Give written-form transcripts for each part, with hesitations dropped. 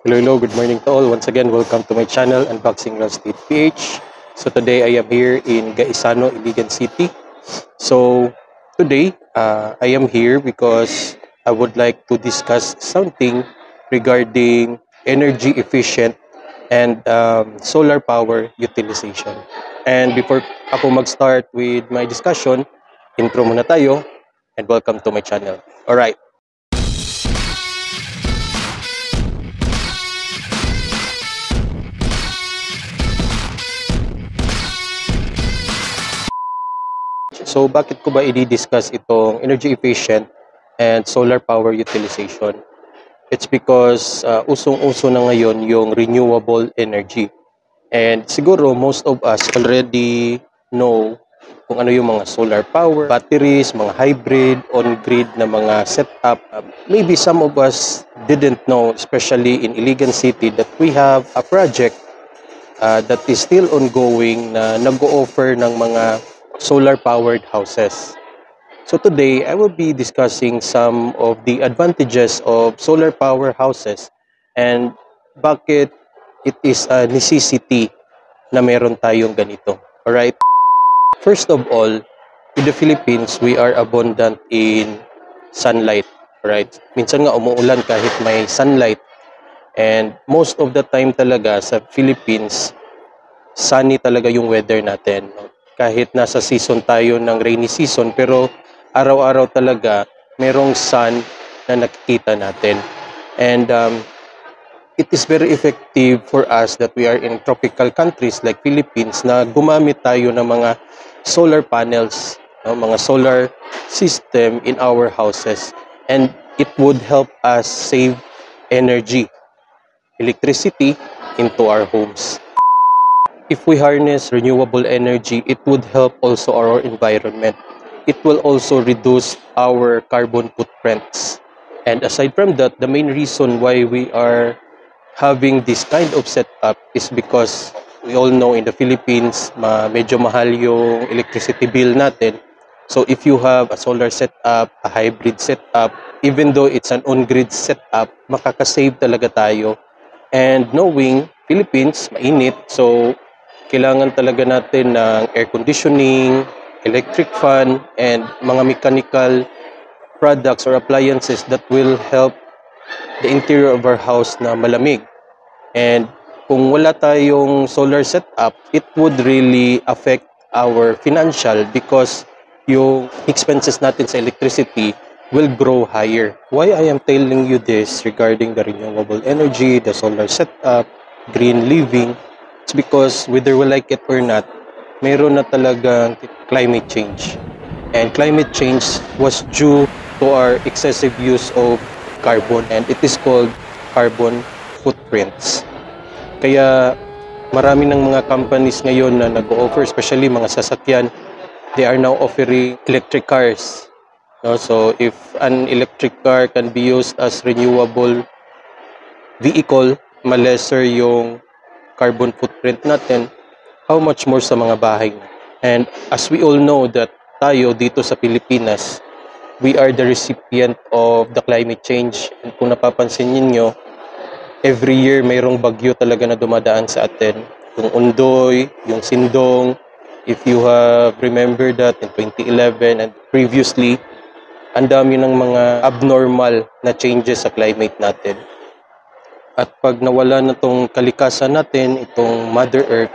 Hello, good morning to all. Once again, welcome to my channel, Unboxing Real Estate PH. So today I am here in Gaisano, Iligan City. So today I am here because I would like to discuss something regarding energy efficient and solar power utilization. And before ako mag-start with my discussion, intro muna tayo and welcome to my channel. Alright. So bakit ko ba i-discuss itong energy efficient and solar power utilization? It's because usong-uso na ngayon yung renewable energy. And siguro most of us already know kung ano yung mga solar power, batteries, mga hybrid, on-grid na mga setup. Maybe some of us didn't know, especially in Iligan City, that we have a project that is still ongoing na nag-o-offer ng mga solar-powered houses. So today, I will be discussing some of the advantages of solar power houses and bakit it is a necessity na meron tayong ganito. Alright? First of all, in the Philippines, we are abundant in sunlight. Right? Minsan nga umuulan kahit may sunlight. And most of the time talaga sa Philippines, sunny talaga yung weather natin. Kahit nasa season tayo ng rainy season, pero araw-araw talaga merong sun na nakikita natin. And it is very effective for us that we are in tropical countries like Philippines na gumamit tayo ng mga solar panels, mga solar system in our houses. And it would help us save energy, electricity into our homes. If we harness renewable energy, it would help also our environment. It will also reduce our carbon footprints. And aside from that, the main reason why we are having this kind of setup is because we all know in the Philippines, medyo mahal yung electricity bill natin. So if you have a solar setup, a hybrid setup, even though it's an on-grid setup, makakasave talaga tayo. And knowing Philippines, mainit, so kailangan talaga natin ng air conditioning, electric fan, and mga mechanical products or appliances that will help the interior of our house na malamig. And kung wala tayong solar setup, it would really affect our financial because yung expenses natin sa electricity will grow higher. Why I am telling you this regarding the renewable energy, the solar setup, green living, it's because whether we like it or not, mayroon na talagang climate change. And climate change was due to our excessive use of carbon, and it is called carbon footprints. Kaya marami ng mga companies ngayon na nag-offer, especially mga sasakyan, they are now offering electric cars. No? So if an electric car can be used as renewable vehicle, malesser yung carbon footprint natin, how much more sa mga bahay. And as we all know that tayo dito sa Pilipinas, we are the recipient of the climate change. And kung napapansin niyo, every year mayroong bagyo talaga na dumadaan sa atin. Yung Undoy, yung Sindong, if you have remembered that in 2011 and previously, ang dami ng mga abnormal na changes sa climate natin. At pag nawala na tong kalikasan natin, itong Mother Earth,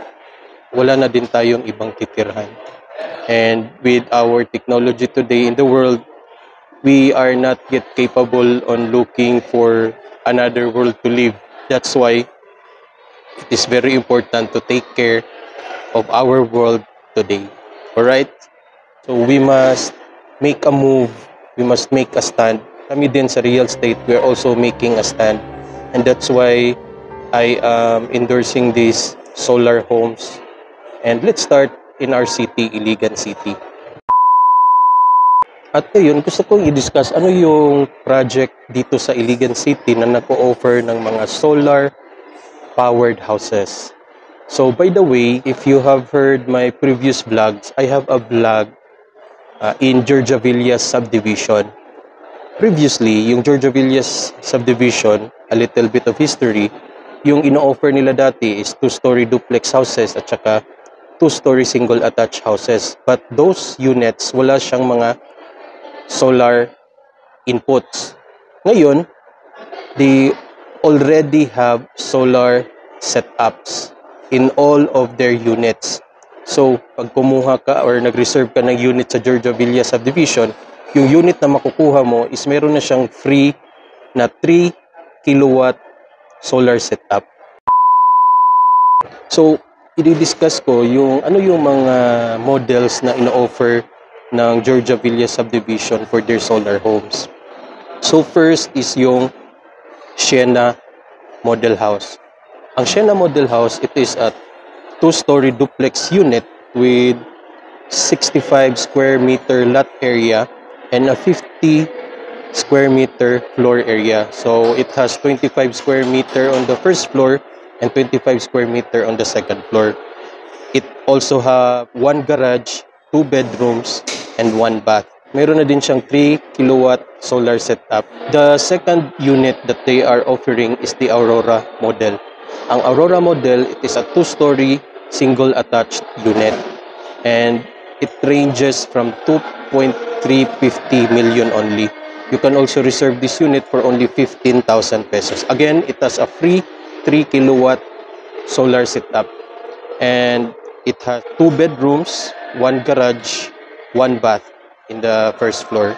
wala na din tayong ibang titirhan. And with our technology today in the world, we are not yet capable on looking for another world to live. That's why it is very important to take care of our world today. Alright? So we must make a move. We must make a stand. Kami din sa real estate, we are also making a stand. And that's why I am endorsing these solar homes. And let's start in our city, Iligan City. At ngayon, gusto kong i-discuss ano yung project dito sa Iligan City na nag-o-offer ng mga solar-powered houses. So, by the way, if you have heard my previous vlogs, I have a vlog in Georgia Villas subdivision. Previously, yung Georgia Villas subdivision, a little bit of history, yung ino-offer nila dati is 2-story duplex houses at saka 2-story single attached houses. But those units, wala siyang mga solar inputs. Ngayon, they already have solar setups in all of their units. So, pag kumuha ka or nag-reserve ka ng unit sa Georgia Villa subdivision, yung unit na makukuha mo is meron na siyang free na 3 kilowatt solar setup. So, i-discuss ko yung ano yung mga models na ino-offer ng Georgia Villa subdivision for their solar homes. So, first is yung Sienna Model House. Ang Sienna Model House, it is a 2-story duplex unit with 65 square meter lot area and a 50 square meter floor area. So it has 25 square meter on the first floor and 25 square meter on the second floor. It also have 1 garage, 2 bedrooms, and 1 bath. Meron na din siyang 3 kilowatt solar setup. The second unit that they are offering is the Aurora model. Ang Aurora model, it is a 2-story single attached unit and it ranges from 2.350 million only. You can also reserve this unit for only 15,000 pesos. Again, it has a free 3 kilowatt solar setup and it has 2 bedrooms, 1 garage, 1 bath in the first floor,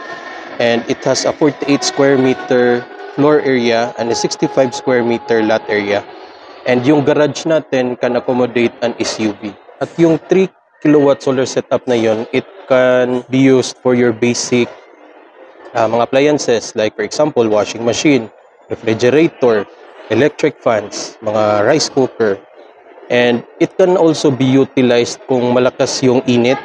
and it has a 48 square meter floor area and a 65 square meter lot area. And yung garage natin can accommodate an SUV. At yung 3 kilowatt solar setup na yon, it can be used for your basic mga appliances like for example washing machine, refrigerator, electric fans, mga rice cooker. And it can also be utilized kung malakas yung init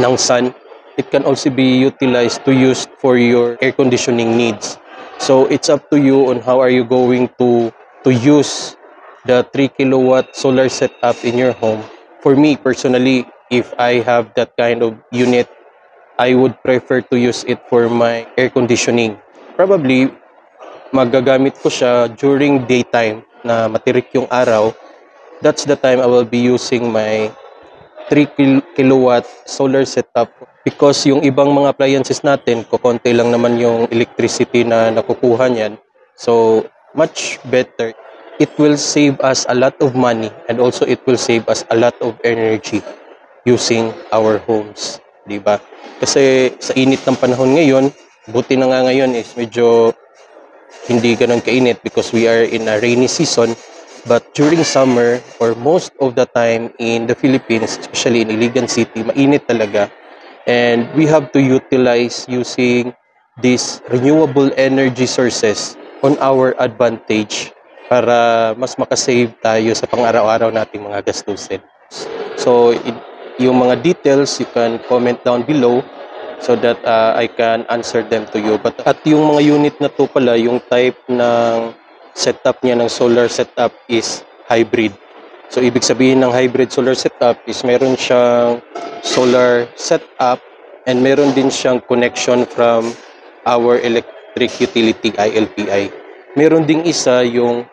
ng sun. It can also be utilized to use for your air conditioning needs. So it's up to you on how are you going to use the 3 kilowatt solar setup in your home. For me personally, if I have that kind of unit, I would prefer to use it for my air conditioning. Probably magagamit ko siya during daytime na matirik yung araw. That's the time I will be using my 3 kilowatt solar setup because yung ibang mga appliances natin, kukonti lang naman yung electricity na nakukuha niyan. So, much better. It will save us a lot of money and also it will save us a lot of energy using our homes. Diba? Kasi sa init ng panahon ngayon, buti na nga ngayon is medyo hindi ganun kainit because we are in a rainy season. But during summer or most of the time in the Philippines, especially in Iligan City, mainit talaga. And we have to utilize using these renewable energy sources on our advantage para mas makasave tayo sa pang-araw-araw nating mga gastusin. So, yung mga details, you can comment down below so that I can answer them to you. But at yung mga unit na to pala, yung type ng setup niya ng solar setup is hybrid. So, ibig sabihin ng hybrid solar setup is meron siyang solar setup and meron din siyang connection from our electric utility, ILPI. Meron ding isa yung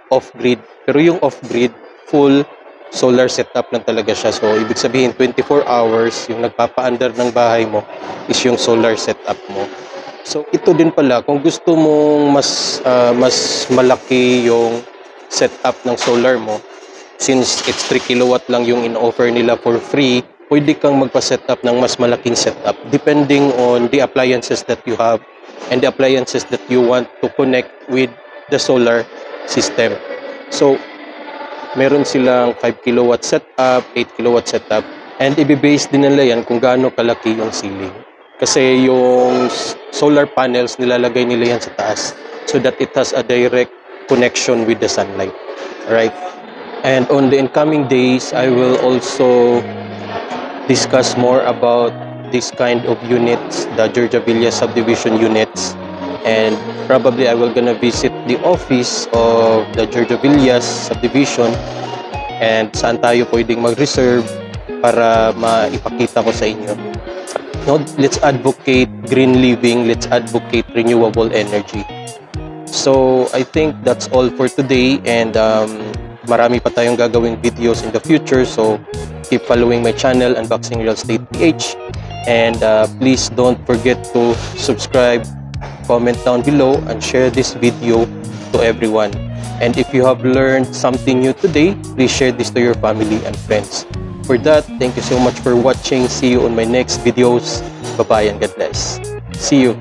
off-grid. Pero yung off-grid, full solar setup lang talaga siya. So, ibig sabihin, 24 hours, yung nagpapaandar ng bahay mo is yung solar setup mo. So, ito din pala, kung gusto mong mas malaki yung setup ng solar mo, since it's 3 kilowatt lang yung in-offer nila for free, pwede kang magpa-setup ng mas malaking setup depending on the appliances that you have and the appliances that you want to connect with the solar system. So, meron silang 5 kilowatt setup, 8 kilowatt setup, and i-base din nila yan kung gaano kalaki yung ceiling. Kasi yung solar panels, nilalagay nila yan sa taas so that it has a direct connection with the sunlight. Alright? And on the incoming days, I will also discuss more about this kind of units, the Georgia Villa subdivision units. And probably I will gonna visit the office of the Georgia Villas subdivision and saan tayo pwedeng mag-reserve para maipakita ko sa inyo. No, let's advocate green living, let's advocate renewable energy. So I think that's all for today, and marami pa tayong gagawing videos in the future. So keep following my channel, Unboxing Real Estate PH, and please don't forget to subscribe, comment down below, and share this video to everyone. And if you have learned something new today, please share this to your family and friends. For that, thank you so much for watching. See you on my next videos. Bye-bye and God bless. See you.